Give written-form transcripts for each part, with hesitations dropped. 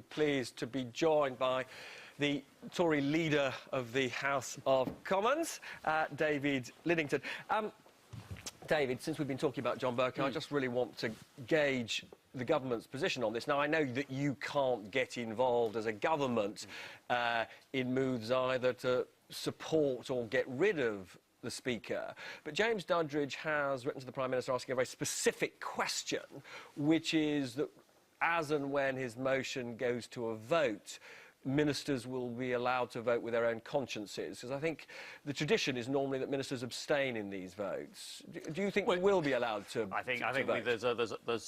Pleased to be joined by the Tory leader of the House of Commons, David Lidington. David, since we've been talking about John Bercow, I just really want to gauge the government's position on this. Now, I know that you can't get involved as a government in moves either to support or get rid of the Speaker, but James Duddridge has written to the Prime Minister asking a very specific question, which is that as and when his motion goes to a vote, ministers will be allowed to vote with their own consciences, because I think the tradition is normally that ministers abstain in these votes. Do you think we will be allowed to? I think there's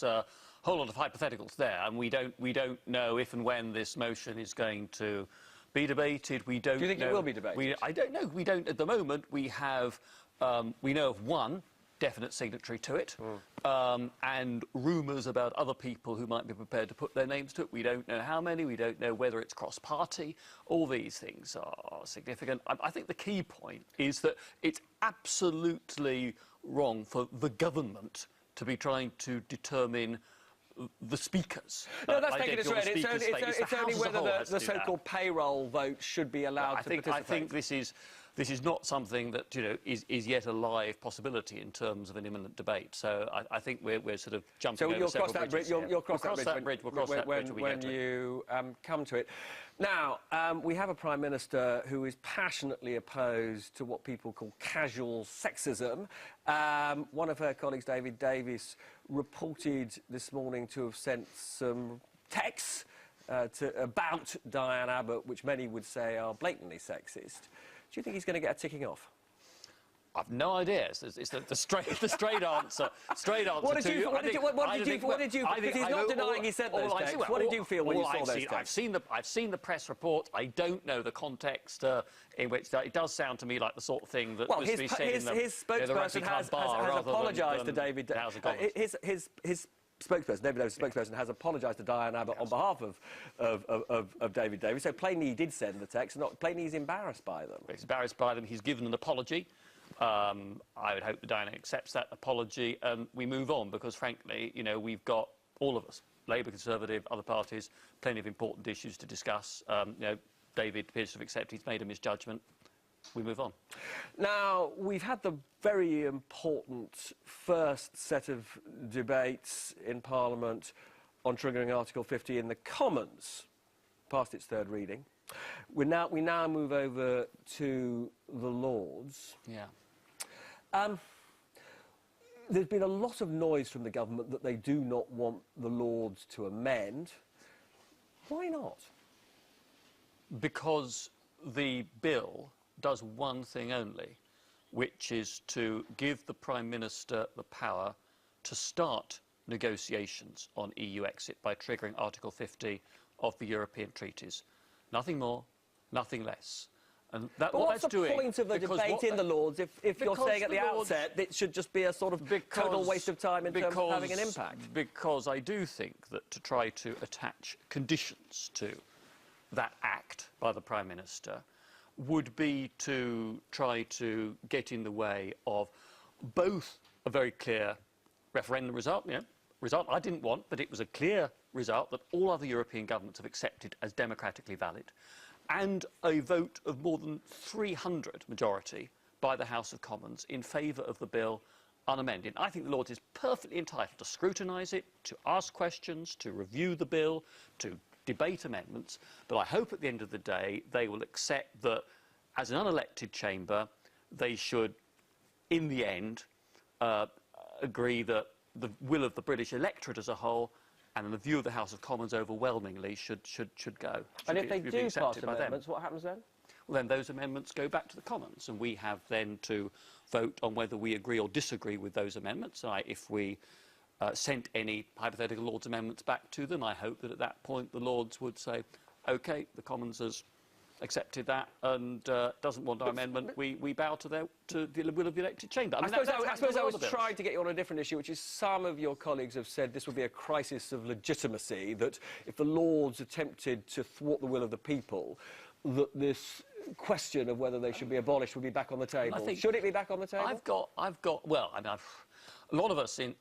a whole lot of hypotheticals there, and we don't know if and when this motion is going to be debated. We don't. Do you think it will be debated? I don't know. We don't at the moment. We have we know of one definite signatory to it, and rumours about other people who might be prepared to put their names to it. We don't know how many, we don't know whether it's cross-party. All these things are significant. I think the key point is that it's absolutely wrong for the government to be trying to determine the speakers. No, that's taking us right. It's only whether the so-called payroll vote should be allowed to participate. I think this is not something that is yet a live possibility in terms of an imminent debate. So I think we're sort of jumping over several bridges. You'll cross that bridge when to you come to it. Now, we have a Prime Minister who is passionately opposed to what people call casual sexism. One of her colleagues, David Davis, reported this morning to have sent some texts about Diane Abbott, which many would say are blatantly sexist. Do you think he's going to get a ticking off? I've no idea. It's the straight answer. Straight answer. What did you? Because he's not denying he sent those texts. What did you feel when you saw those texts? I've seen the press report. I don't know the context in which it does sound to me like the sort of thing that was to be said in the his spokesperson has apologised to David. His spokesperson, David Davis' spokesperson, has apologised to Diane Abbott on behalf of David Davis. So plainly he did send the text. Plainly he's embarrassed by them. He's embarrassed by them. He's given an apology. I would hope that Diana accepts that apology and we move on, because frankly, we've got, all of us, Labour, Conservative, other parties, plenty of important issues to discuss. David appears to have accepted he's made a misjudgment. We move on. Now, we've had the very important first set of debates in Parliament on triggering Article 50 in the Commons, past its third reading. We now move over to the Lords. Yeah. There's been a lot of noise from the government that they do not want the Lords to amend. Why not? Because the bill does one thing only, which is to give the Prime Minister the power to start negotiations on EU exit by triggering Article 50 of the European treaties. Nothing more, nothing less. And but what's the point of the debate in the Lords if you're saying at the outset that it should just be a sort of total waste of time in terms of having an impact? Because I do think that to try to attach conditions to that act by the Prime Minister would be to try to get in the way of both a very clear referendum result, result I didn't want, but it was a clear result that all other European governments have accepted as democratically valid, and a vote of more than 300 majority by the House of Commons in favour of the bill unamended. I think the Lords is perfectly entitled to scrutinise it, to ask questions, to review the bill, to debate amendments, but I hope at the end of the day they will accept that as an unelected chamber they should, in the end, agree that the will of the British electorate as a whole and the view of the House of Commons overwhelmingly should go. And if they do pass amendments, what happens then? Well, then those amendments go back to the Commons, and we have then to vote on whether we agree or disagree with those amendments. If we sent any hypothetical Lords amendments back to them, I hope that at that point the Lords would say, OK, the Commons has accepted that and doesn't want our amendment, we bow to the will of the elected chamber. I suppose I was trying to get you on a different issue, which is some of your colleagues have said this would be a crisis of legitimacy, that if the Lords attempted to thwart the will of the people, that this question of whether they should be abolished would be back on the table. Should it be back on the table? Well, I mean, a lot of us in